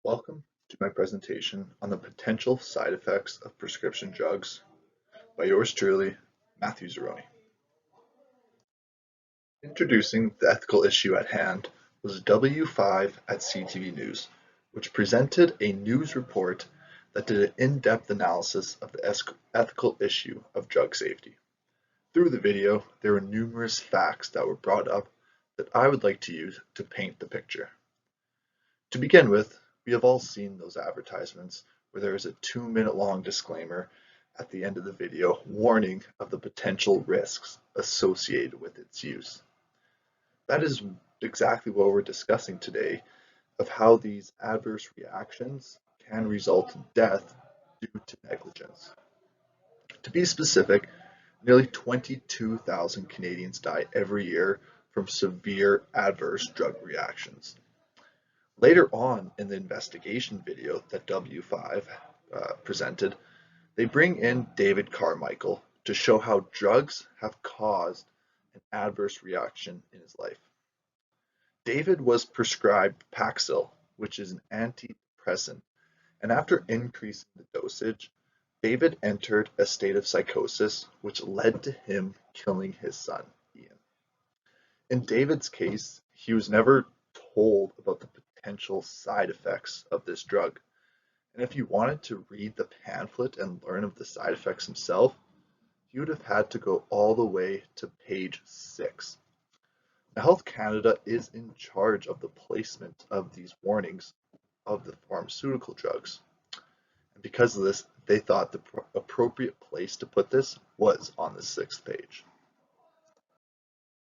Welcome to my presentation on the potential side effects of prescription drugs by yours truly, Matthew Zeroni. Introducing the ethical issue at hand was W5 at CTV News, which presented a news report that did an in-depth analysis of the ethical issue of drug safety. Through the video, there were numerous facts that were brought up that I would like to use to paint the picture. To begin with, we have all seen those advertisements where there is a 2-minute long disclaimer at the end of the video warning of the potential risks associated with its use. That is exactly what we're discussing today, of how these adverse reactions can result in death due to negligence. To be specific, nearly 22,000 Canadians die every year from severe adverse drug reactions. Later on in the investigation video that W5 presented, they bring in David Carmichael to show how drugs have caused an adverse reaction in his life. David was prescribed Paxil, which is an antidepressant, and after increasing the dosage, David entered a state of psychosis which led to him killing his son, Ian. In David's case, he was never told about the potential side effects of this drug. And if he wanted to read the pamphlet and learn of the side effects himself, he would have had to go all the way to page 6. Now, Health Canada is in charge of the placement of these warnings of the pharmaceutical drugs. And because of this, they thought the appropriate place to put this was on the 6th page.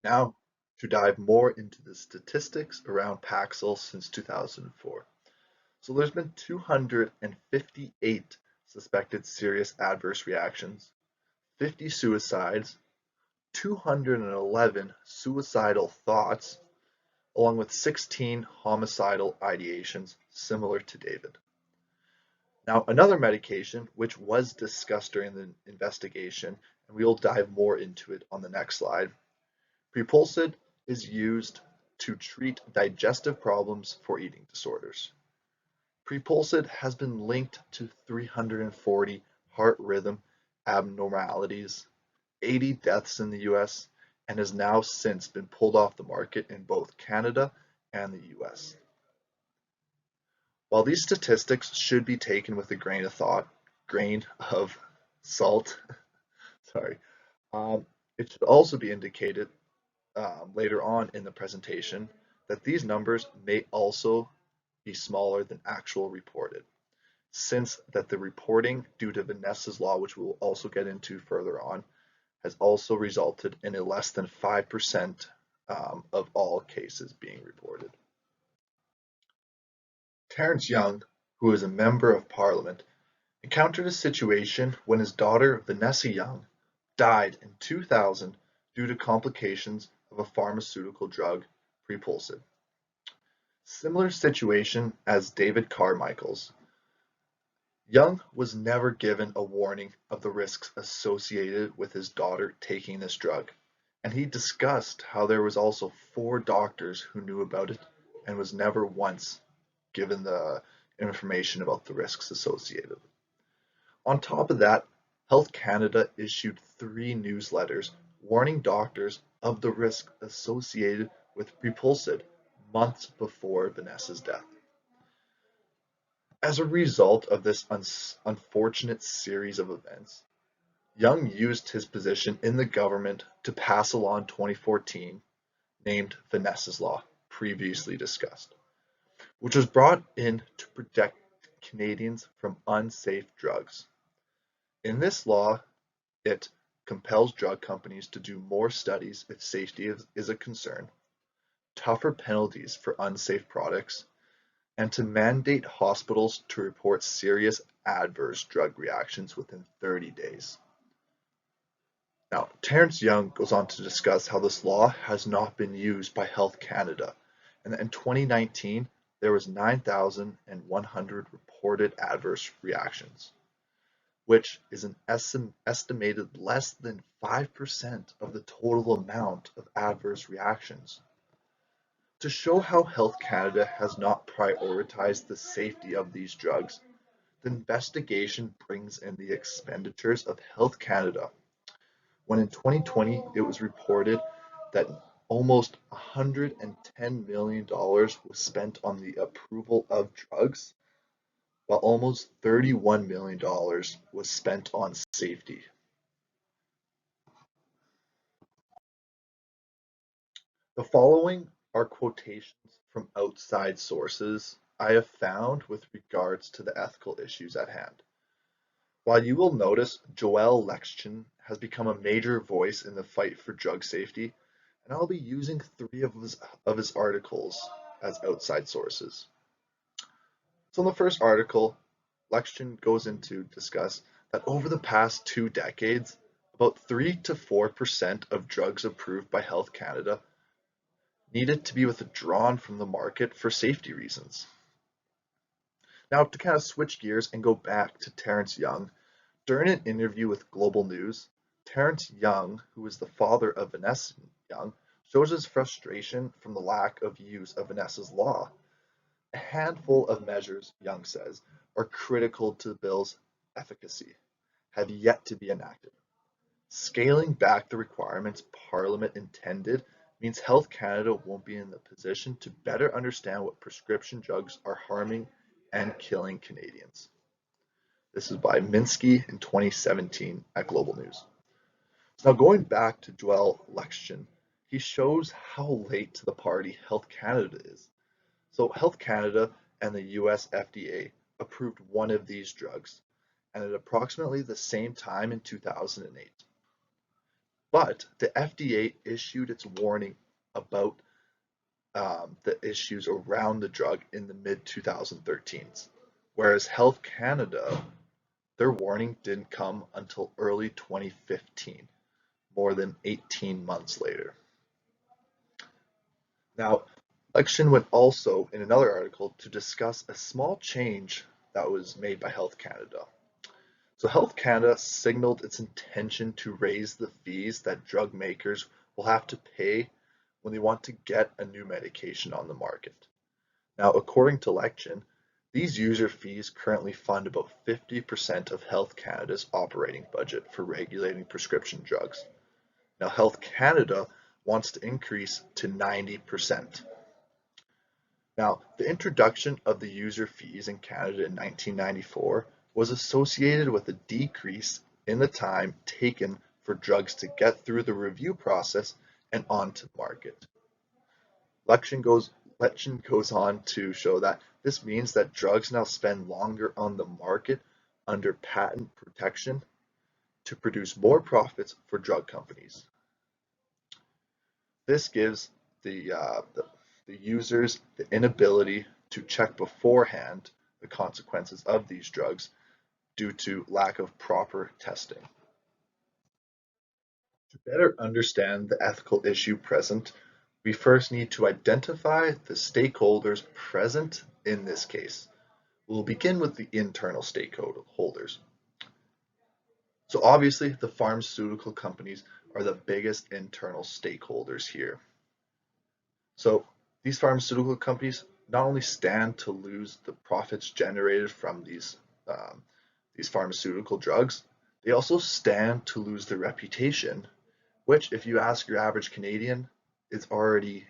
Now, to dive more into the statistics around Paxil since 2004. So there's been 258 suspected serious adverse reactions, 50 suicides, 211 suicidal thoughts, along with 16 homicidal ideations similar to David. Now, another medication which was discussed during the investigation, and we will dive more into it on the next slide. Prepulsid is used to treat digestive problems for eating disorders. Prepulsid has been linked to 340 heart rhythm abnormalities, 80 deaths in the US, and has now since been pulled off the market in both Canada and the US. While these statistics should be taken with a grain of salt, it should also be indicated later on in the presentation that these numbers may also be smaller than actual reported, since that the reporting due to Vanessas Law, which we will also get into further on, has also resulted in a less than 5% of all cases being reported. Terence Young, who is a member of Parliament, encountered a situation when his daughter Vanessa Young died in 2000 due to complications of a pharmaceutical drug, Prepulsid. Similar situation as David Carmichael's. Young was never given a warning of the risks associated with his daughter taking this drug, and he discussed how there was also 4 doctors who knew about it and was never once given the information about the risks associated. On top of that, Health Canada issued 3 newsletters warning doctors of the risk associated with Prepulsid months before Vanessa's death. As a result of this unfortunate series of events, Young used his position in the government to pass a law in 2014 named Vanessas Law, previously discussed, which was brought in to protect Canadians from unsafe drugs. In this law, it compels drug companies to do more studies if safety is a concern, tougher penalties for unsafe products, and to mandate hospitals to report serious adverse drug reactions within 30 days. Now, Terence Young goes on to discuss how this law has not been used by Health Canada, and that in 2019 there was 9,100 reported adverse reactions, which is an estimated less than 5% of the total amount of adverse reactions. To show how Health Canada has not prioritized the safety of these drugs, the investigation brings in the expenditures of Health Canada, when in 2020 it was reported that almost $110 million was spent on the approval of drugs, while almost $31 million was spent on safety. The following are quotations from outside sources I have found with regards to the ethical issues at hand. While you will notice Joel Lechtchen has become a major voice in the fight for drug safety, and I'll be using three of his articles as outside sources. So in the first article, Lechtchen goes into discuss that over the past 2 decades, about 3 to 4% of drugs approved by Health Canada needed to be withdrawn from the market for safety reasons. Now, to kind of switch gears and go back to Terrence Young, during an interview with Global News, Terrence Young, who is the father of Vanessas Young, shows his frustration from the lack of use of Vanessas Law. A handful of measures, Young says, are critical to the bill's efficacy, have yet to be enacted. Scaling back the requirements Parliament intended means Health Canada won't be in the position to better understand what prescription drugs are harming and killing Canadians. This is by Minsky in 2017 at Global News. So now going back to Joel Lechtchen, he shows how late to the party Health Canada is. So Health Canada and the US FDA approved one of these drugs, and at approximately the same time in 2008. But the FDA issued its warning about the issues around the drug in the mid-2013s, whereas Health Canada, their warning didn't come until early 2015, more than 18 months later. Now, Lechtchen went also in another article to discuss a small change that was made by Health Canada. So Health Canada signaled its intention to raise the fees that drug makers will have to pay when they want to get a new medication on the market. Now, according to Lechtchen, these user fees currently fund about 50% of Health Canada's operating budget for regulating prescription drugs. Now, Health Canada wants to increase to 90%. Now, the introduction of the user fees in Canada in 1994 was associated with a decrease in the time taken for drugs to get through the review process and onto the market. Lechtchen goes on to show that this means that drugs now spend longer on the market under patent protection to produce more profits for drug companies. This gives the users the inability to check beforehand the consequences of these drugs due to lack of proper testing. To better understand the ethical issue present, we first need to identify the stakeholders present in this case. We'll begin with the internal stakeholders. So obviously, the pharmaceutical companies are the biggest internal stakeholders here. So these pharmaceutical companies not only stand to lose the profits generated from these pharmaceutical drugs, they also stand to lose their reputation, which, if you ask your average Canadian, is already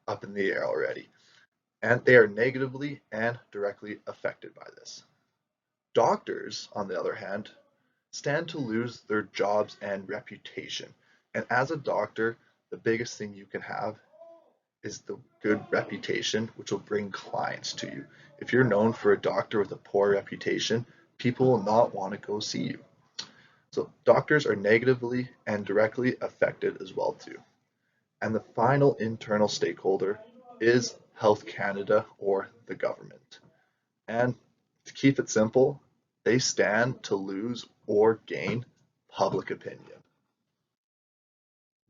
up in the air already, and they are negatively and directly affected by this. Doctors, on the other hand, stand to lose their jobs and reputation, and as a doctor, the biggest thing you can have is the good reputation, which will bring clients to you. If you're known for a doctor with a poor reputation, people will not want to go see you. So doctors are negatively and directly affected as well too. And the final internal stakeholder is Health Canada or the government. And to keep it simple, they stand to lose or gain public opinion.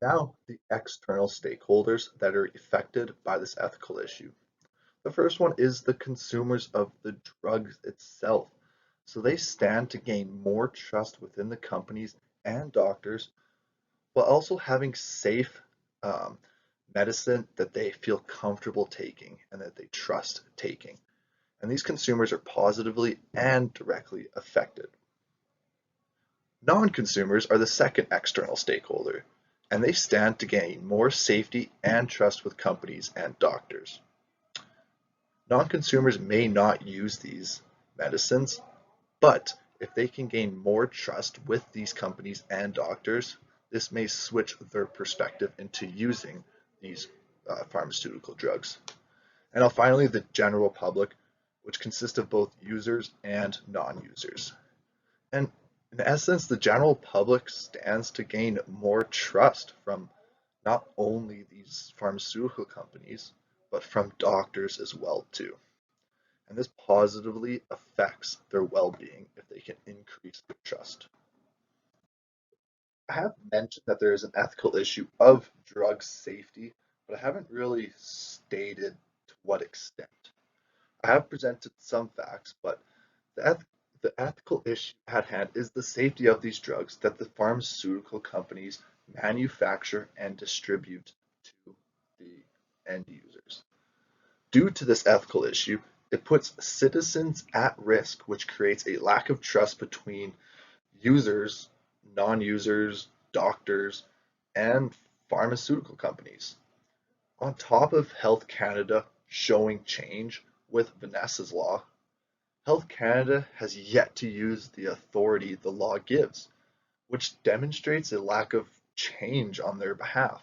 Now, the external stakeholders that are affected by this ethical issue. The first one is the consumers of the drugs itself. So they stand to gain more trust within the companies and doctors while also having safe medicine that they feel comfortable taking and that they trust taking. And these consumers are positively and directly affected. Non-consumers are the second external stakeholder, and they stand to gain more safety and trust with companies and doctors. Non-consumers may not use these medicines, but if they can gain more trust with these companies and doctors, this may switch their perspective into using these pharmaceutical drugs. And now finally, the general public, which consists of both users and non-users. And in essence, the general public stands to gain more trust from not only these pharmaceutical companies, but from doctors as well too. And this positively affects their well-being if they can increase their trust. I have mentioned that there is an ethical issue of drug safety, but I haven't really stated to what extent. I have presented some facts, but the, eth the ethical issue at hand is the safety of these drugs that the pharmaceutical companies manufacture and distribute to the end users. Due to this ethical issue, it puts citizens at risk, which creates a lack of trust between users, non-users, doctors, and pharmaceutical companies. On top of Health Canada showing change with Vanessas Law, Health Canada has yet to use the authority the law gives, which demonstrates a lack of change on their behalf.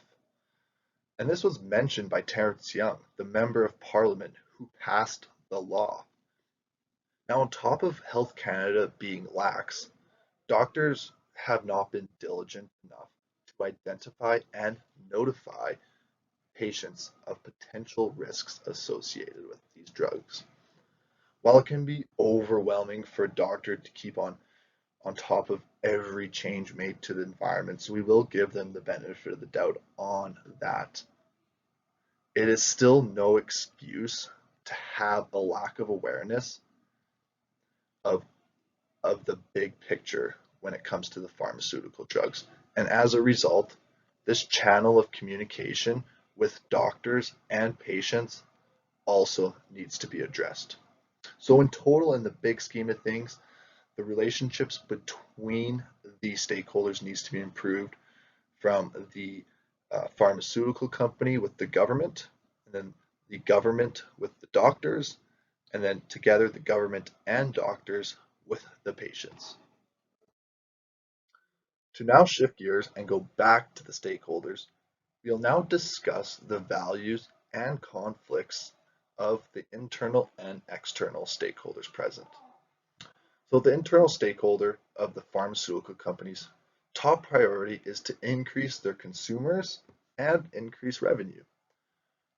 And this was mentioned by Terrence Young, the Member of Parliament who passed the law. Now, on top of Health Canada being lax, doctors have not been diligent enough to identify and notify patients of potential risks associated with these drugs. While it can be overwhelming for a doctor to keep on top of every change made to the environment, so we will give them the benefit of the doubt on that. It is still no excuse to have a lack of awareness of, of the big picture when it comes to the pharmaceutical drugs. And as a result, this channel of communication with doctors and patients also needs to be addressed. So in total, in the big scheme of things, the relationships between the stakeholders needs to be improved from the pharmaceutical company with the government, and then the government with the doctors, and then together the government and doctors with the patients. To now shift gears and go back to the stakeholders, we'll now discuss the values and conflicts of the internal and external stakeholders present. So the internal stakeholder of the pharmaceutical companies' top priority is to increase their consumers and increase revenue.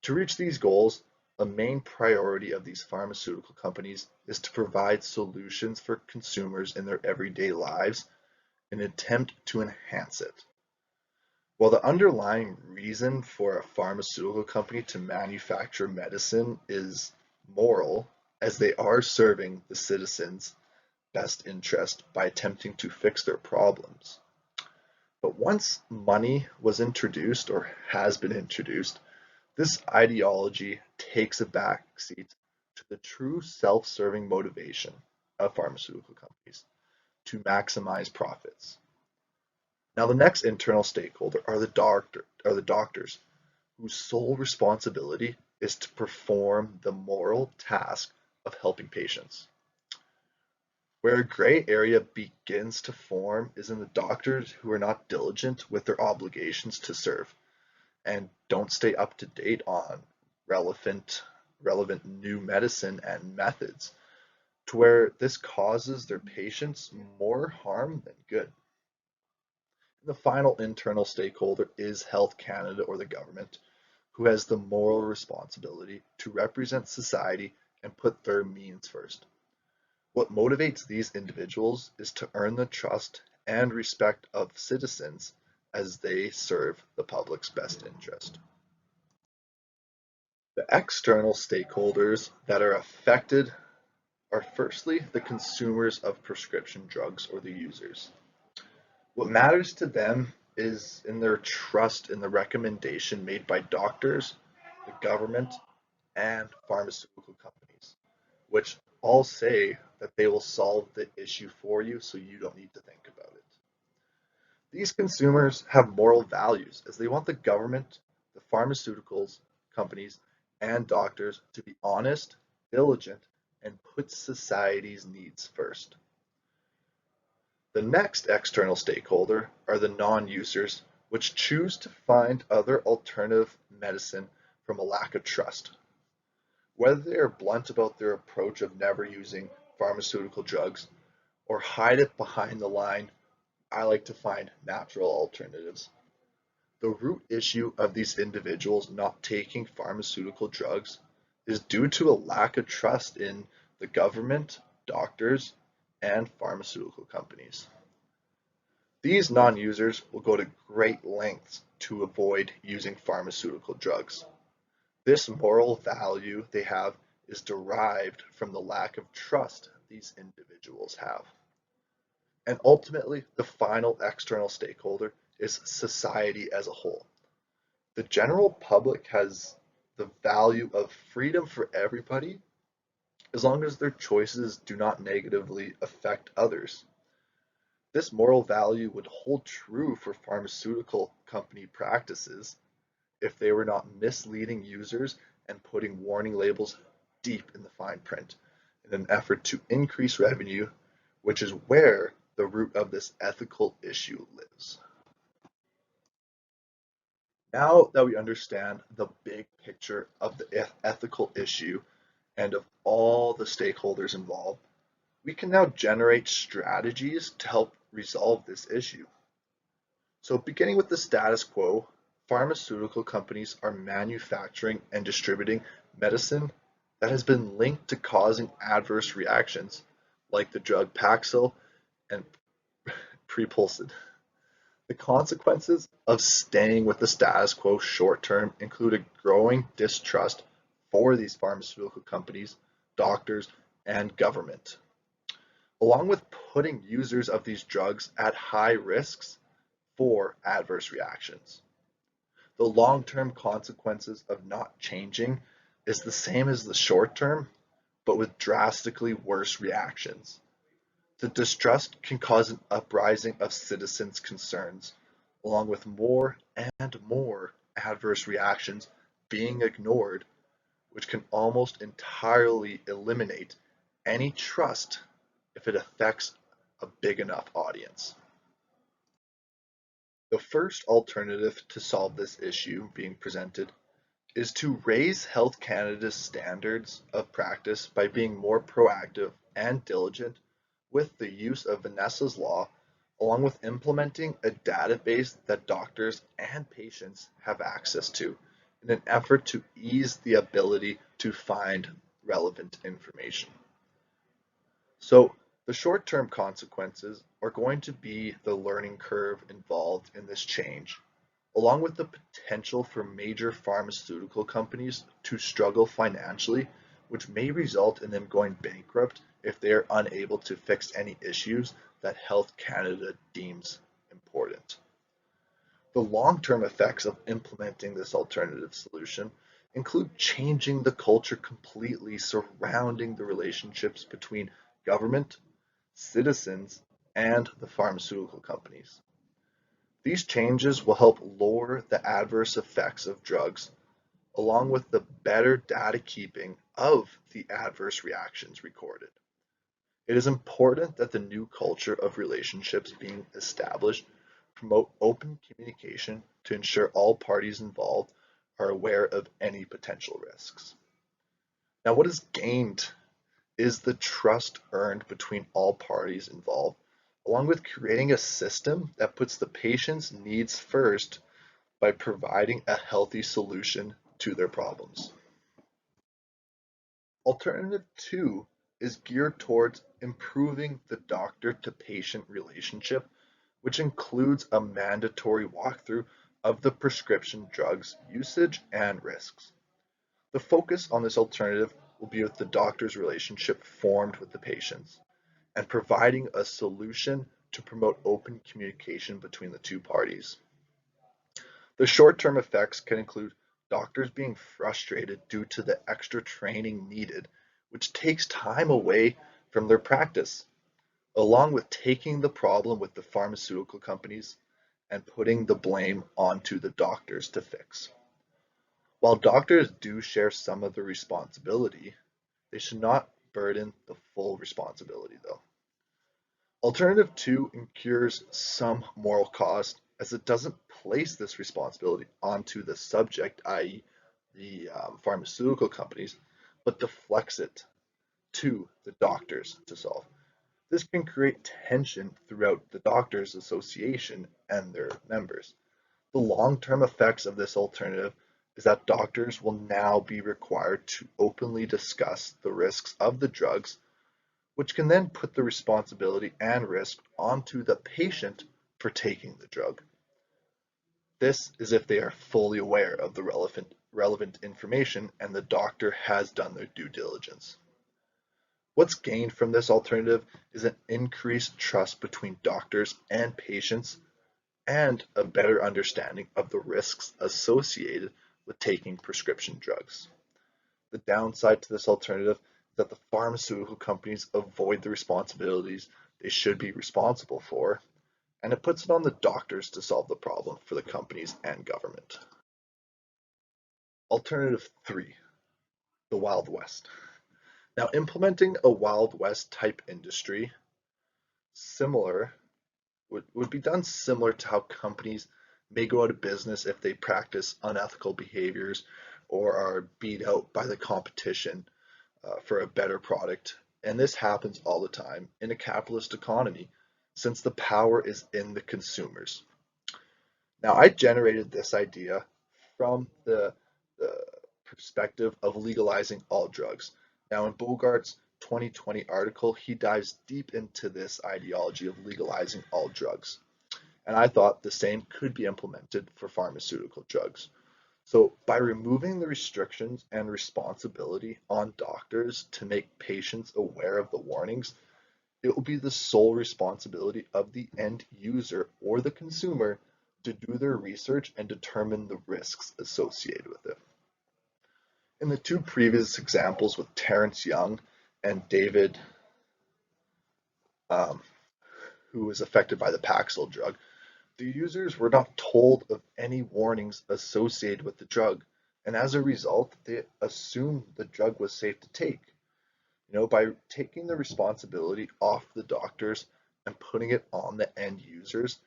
To reach these goals, a main priority of these pharmaceutical companies is to provide solutions for consumers in their everyday lives in an attempt to enhance it. While the underlying reason for a pharmaceutical company to manufacture medicine is moral, as they are serving the citizens' best interest by attempting to fix their problems. But once money was introduced or has been introduced, this ideology takes a backseat to the true self-serving motivation of pharmaceutical companies to maximize profits. Now, the next internal stakeholder are the doctors, whose sole responsibility is to perform the moral task of helping patients. Where a gray area begins to form is in the doctors who are not diligent with their obligations to serve and don't stay up to date on relevant new medicine and methods, to where this causes their patients more harm than good. And the final internal stakeholder is Health Canada or the government, who has the moral responsibility to represent society and put their means first. What motivates these individuals is to earn the trust and respect of citizens as they serve the public's best interest. The external stakeholders that are affected are firstly the consumers of prescription drugs or the users. What matters to them is in their trust in the recommendation made by doctors, the government, and pharmaceutical companies, which all say that they will solve the issue for you so you don't need to think about it. These consumers have moral values as they want the government, the pharmaceuticals companies, and doctors to be honest, diligent, and put society's needs first. The next external stakeholder are the non-users, which choose to find other alternative medicine from a lack of trust. Whether they are blunt about their approach of never using pharmaceutical drugs or hide it behind the line, I like to find natural alternatives. The root issue of these individuals not taking pharmaceutical drugs is due to a lack of trust in the government, doctors, and pharmaceutical companies. These non-users will go to great lengths to avoid using pharmaceutical drugs. This moral value they have is derived from the lack of trust these individuals have. And ultimately, the final external stakeholder is society as a whole. The general public has the value of freedom for everybody as long as their choices do not negatively affect others. This moral value would hold true for pharmaceutical company practices if they were not misleading users and putting warning labels deep in the fine print in an effort to increase revenue, which is where the root of this ethical issue lives. Now that we understand the big picture of the ethical issue and of all the stakeholders involved, we can now generate strategies to help resolve this issue. So beginning with the status quo, pharmaceutical companies are manufacturing and distributing medicine that has been linked to causing adverse reactions, like the drug Paxil and Prepulsid. The consequences of staying with the status quo short term include a growing distrust for these pharmaceutical companies, doctors, and government, along with putting users of these drugs at high risks for adverse reactions. The long-term consequences of not changing is the same as the short term, but with drastically worse reactions. The distrust can cause an uprising of citizens' concerns, along with more and more adverse reactions being ignored, which can almost entirely eliminate any trust if it affects a big enough audience. The first alternative to solve this issue being presented is to raise Health Canada's standards of practice by being more proactive and diligent with the use of Vanessas Law, along with implementing a database that doctors and patients have access to in an effort to ease the ability to find relevant information. So the short-term consequences are going to be the learning curve involved in this change, along with the potential for major pharmaceutical companies to struggle financially, which may result in them going bankrupt if they are unable to fix any issues that Health Canada deems important. The long-term effects of implementing this alternative solution include changing the culture completely surrounding the relationships between government, citizens, and the pharmaceutical companies. These changes will help lower the adverse effects of drugs, along with the better data keeping of the adverse reactions recorded. It is important that the new culture of relationships being established promote open communication to ensure all parties involved are aware of any potential risks. Now, what is gained is the trust earned between all parties involved, along with creating a system that puts the patient's needs first by providing a healthy solution to their problems. Alternative 2 is geared towards improving the doctor-to-patient relationship, which includes a mandatory walkthrough of the prescription drugs usage and risks. The focus on this alternative will be with the doctor's relationship formed with the patients and providing a solution to promote open communication between the two parties. The short-term effects can include doctors being frustrated due to the extra training needed, which takes time away from their practice, along with taking the problem with the pharmaceutical companies and putting the blame onto the doctors to fix. While doctors do share some of the responsibility, they should not burden the full responsibility, though. Alternative 2 incurs some moral cost as it doesn't place this responsibility onto the subject, i.e., the pharmaceutical companies, but deflects it to the doctors to solve. This can create tension throughout the doctors' association and their members. The long-term effects of this alternative is that doctors will now be required to openly discuss the risks of the drugs, which can then put the responsibility and risk onto the patient for taking the drug. This is if they are fully aware of the relevant information and the doctor has done their due diligence. What's gained from this alternative is an increased trust between doctors and patients and a better understanding of the risks associated with taking prescription drugs. The downside to this alternative is that the pharmaceutical companies avoid the responsibilities they should be responsible for, and it puts it on the doctors to solve the problem for the companies and government. Alternative 3, the Wild West. Now, implementing a Wild West type industry similar would be done similar to how companies may go out of business if they practice unethical behaviors or are beat out by the competition for a better product. And this happens all the time in a capitalist economy since the power is in the consumers. Now, I generated this idea from the perspective of legalizing all drugs. Now, in Bogart's 2020 article, he dives deep into this ideology of legalizing all drugs. And I thought the same could be implemented for pharmaceutical drugs. So, by removing the restrictions and responsibility on doctors to make patients aware of the warnings, it will be the sole responsibility of the end user or the consumer to do their research and determine the risks associated with it. In the two previous examples with Terrence Young and David, um, who was affected by the Paxil drug, the users were not told of any warnings associated with the drug, and as a result, they assumed the drug was safe to take. By taking the responsibility off the doctors and putting it on the end users,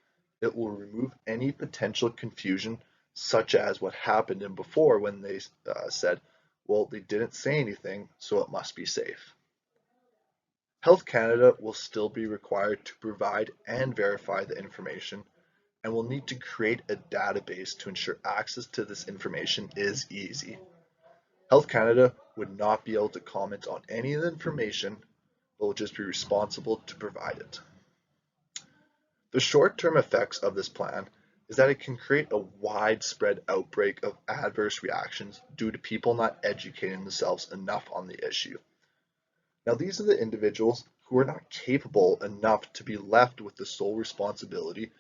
it will remove any potential confusion, such as what happened in before when they said, well, they didn't say anything, so it must be safe. Health Canada will still be required to provide and verify the information and will need to create a database to ensure access to this information is easy. Health Canada would not be able to comment on any of the information, but will just be responsible to provide it. The short-term effects of this plan is that it can create a widespread outbreak of adverse reactions due to people not educating themselves enough on the issue. Now, these are the individuals who are not capable enough to be left with the sole responsibility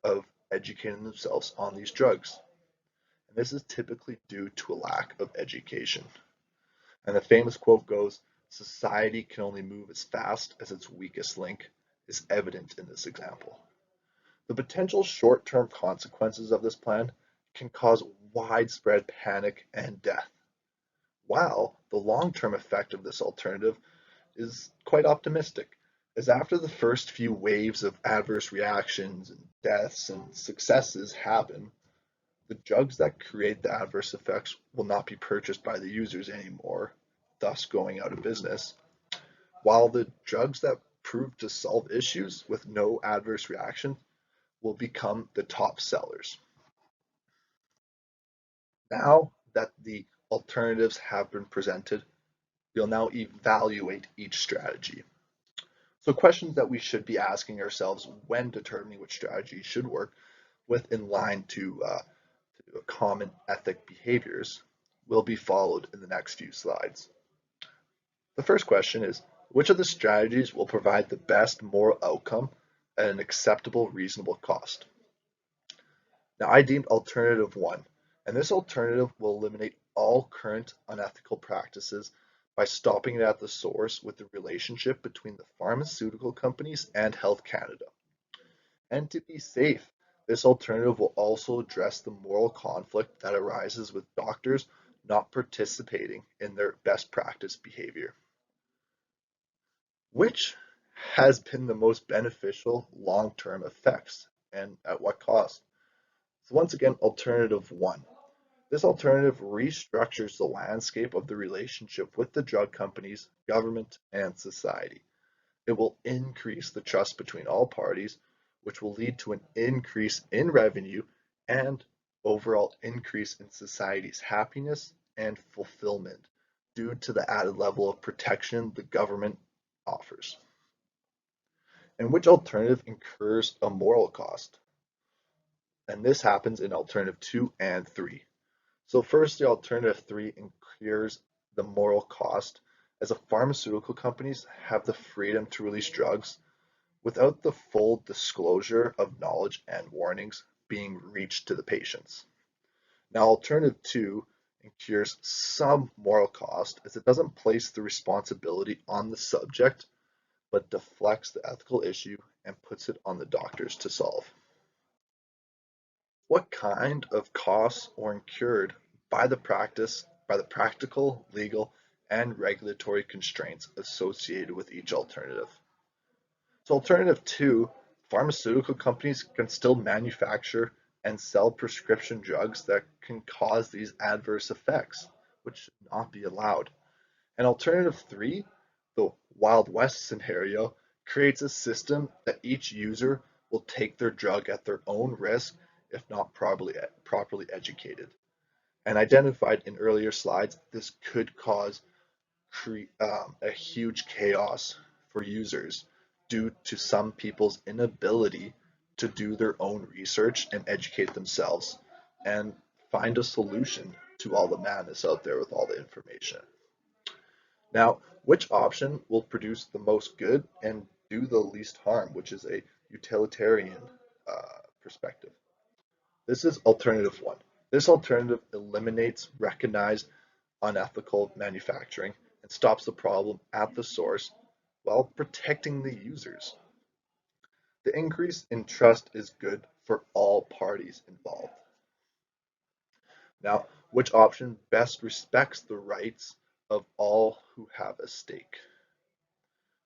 of educating themselves on these drugs. And this is typically due to a lack of education. And the famous quote goes, "Society can only move as fast as its weakest link," is evident in this example. The potential short-term consequences of this plan can cause widespread panic and death, while the long-term effect of this alternative is quite optimistic, as after the first few waves of adverse reactions and deaths and successes happen, the drugs that create the adverse effects will not be purchased by the users anymore, thus going out of business, while the drugs that prove to solve issues with no adverse reaction will become the top sellers. Now that the alternatives have been presented, we'll now evaluate each strategy. So questions that we should be asking ourselves when determining which strategy should work with in line to common ethic behaviors will be followed in the next few slides. The first question is, which of the strategies will provide the best moral outcome at an acceptable, reasonable cost? Now, I deemed alternative one, and this alternative will eliminate all current unethical practices by stopping it at the source with the relationship between the pharmaceutical companies and Health Canada. And to be safe, this alternative will also address the moral conflict that arises with doctors not participating in their best practice behavior. Which has been the most beneficial long-term effects and at what cost? So once again, alternative one. This alternative restructures the landscape of the relationship with the drug companies, government, and society. It will increase the trust between all parties, which will lead to an increase in revenue and overall increase in society's happiness and fulfillment due to the added level of protection the government offers. And which alternative incurs a moral cost? And this happens in alternative 2 and 3. So first, the alternative 3 incurs the moral cost as the pharmaceutical companies have the freedom to release drugs without the full disclosure of knowledge and warnings being reached to the patients. Now, alternative 2 incurs some moral cost as it doesn't place the responsibility on the subject, but deflects the ethical issue and puts it on the doctors to solve. What kind of costs are incurred by the practical, legal, and regulatory constraints associated with each alternative? So alternative two, pharmaceutical companies can still manufacture and sell prescription drugs that can cause these adverse effects, which should not be allowed. And alternative three, the Wild West scenario, creates a system that each user will take their drug at their own risk if not properly educated. And identified in earlier slides, this could cause a huge chaos for users due to some people's inability to do their own research and educate themselves and find a solution to all the madness out there with all the information. Now, which option will produce the most good and do the least harm, which is a utilitarian perspective? This is alternative one. This alternative eliminates recognized unethical manufacturing and stops the problem at the source while protecting the users. The increase in trust is good for all parties involved. Now, which option best respects the rights of all who have a stake?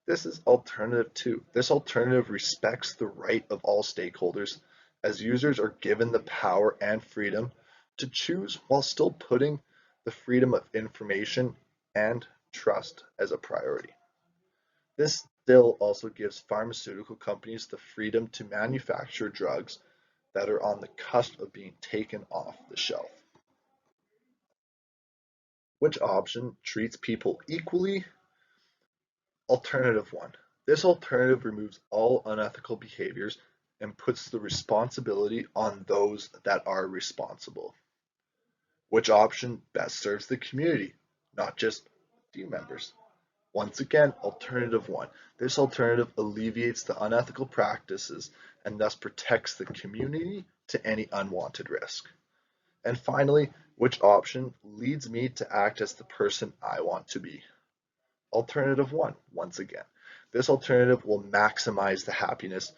This is alternative two. This alternative respects the right of all stakeholders as users are given the power and freedom to choose while still putting the freedom of information and trust as a priority. This still also gives pharmaceutical companies the freedom to manufacture drugs that are on the cusp of being taken off the shelf. Which option treats people equally? Alternative one. This alternative removes all unethical behaviors and puts the responsibility on those that are responsible. Which option best serves the community, not just team members? Once again, alternative one. This alternative alleviates the unethical practices and thus protects the community to any unwanted risk. And finally, which option leads me to act as the person I want to be? Alternative one, once again. This alternative will maximize the happiness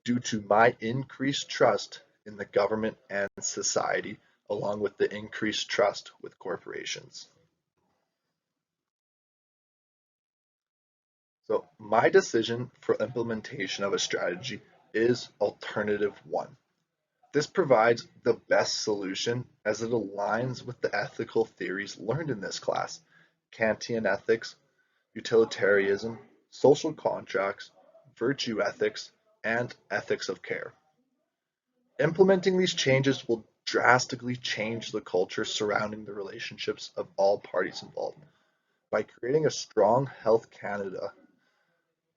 due to my increased trust in the government and society, along with the increased trust with corporations. So my decision for implementation of a strategy is alternative one. This provides the best solution as it aligns with the ethical theories learned in this class: Kantian ethics, utilitarianism, social contracts, virtue ethics, and ethics of care. Implementing these changes will drastically change the culture surrounding the relationships of all parties involved. By creating a strong Health Canada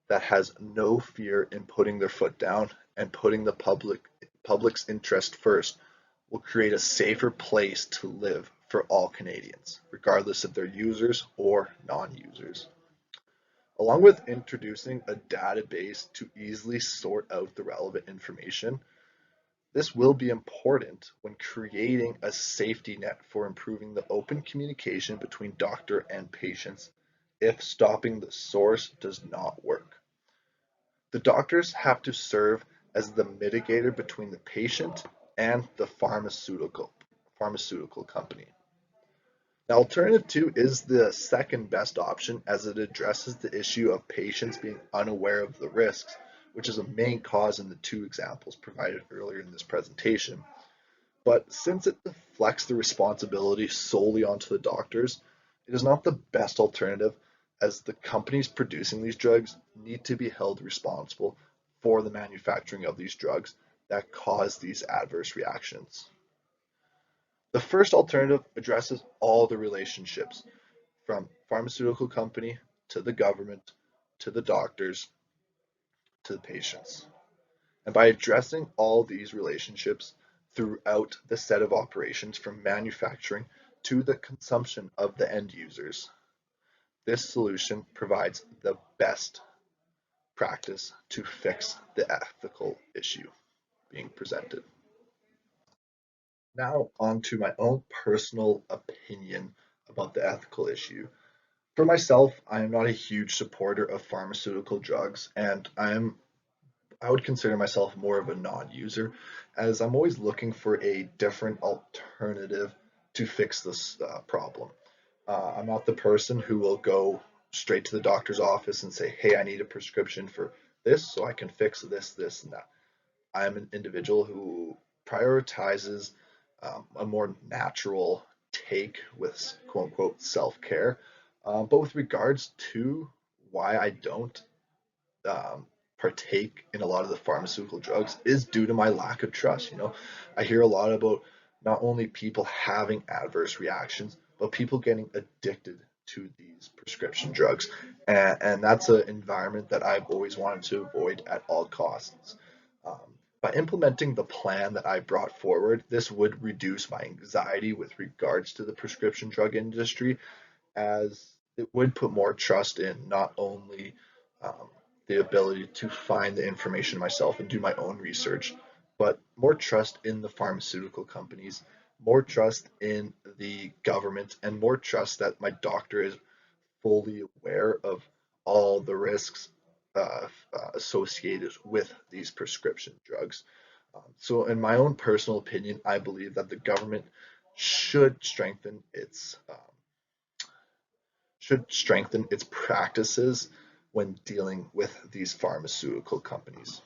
that has no fear in putting their foot down and putting the public's interest first, will create a safer place to live for all Canadians, regardless of their users or non-users. Along with introducing a database to easily sort out the relevant information, This will be important when creating a safety net for improving the open communication between doctor and patients if stopping the source does not work. The doctors have to serve as the mitigator between the patient and the pharmaceutical company. Now, alternative two is the second best option as it addresses the issue of patients being unaware of the risks, which is a main cause in the two examples provided earlier in this presentation. But since it deflects the responsibility solely onto the doctors, it is not the best alternative as the companies producing these drugs need to be held responsible for the manufacturing of these drugs that cause these adverse reactions. The first alternative addresses all the relationships from pharmaceutical company to the government to the doctors to the patients. And by addressing all these relationships throughout the set of operations from manufacturing to the consumption of the end users, this solution provides the best practice to fix the ethical issue being presented. Now on to my own personal opinion about the ethical issue. For myself, I am not a huge supporter of pharmaceutical drugs, and I would consider myself more of a non-user, as I'm always looking for a different alternative to fix this problem. I'm not the person who will go straight to the doctor's office and say, hey, I need a prescription for this so I can fix this, this, and that. I'm an individual who prioritizes a more natural take with quote unquote self-care. But with regards to why I don't partake in a lot of the pharmaceutical drugs is due to my lack of trust. I hear a lot about not only people having adverse reactions, but people getting addicted to these prescription drugs. And that's an environment that I've always wanted to avoid at all costs. Um, by implementing the plan that I brought forward, this would reduce my anxiety with regards to the prescription drug industry, as it would put more trust in not only um, the ability to find the information myself and do my own research, but more trust in the pharmaceutical companies, more trust in the government, and more trust that my doctor is fully aware of all the risks associated with these prescription drugs. So, in my own personal opinion, I believe that the government should strengthen its practices when dealing with these pharmaceutical companies.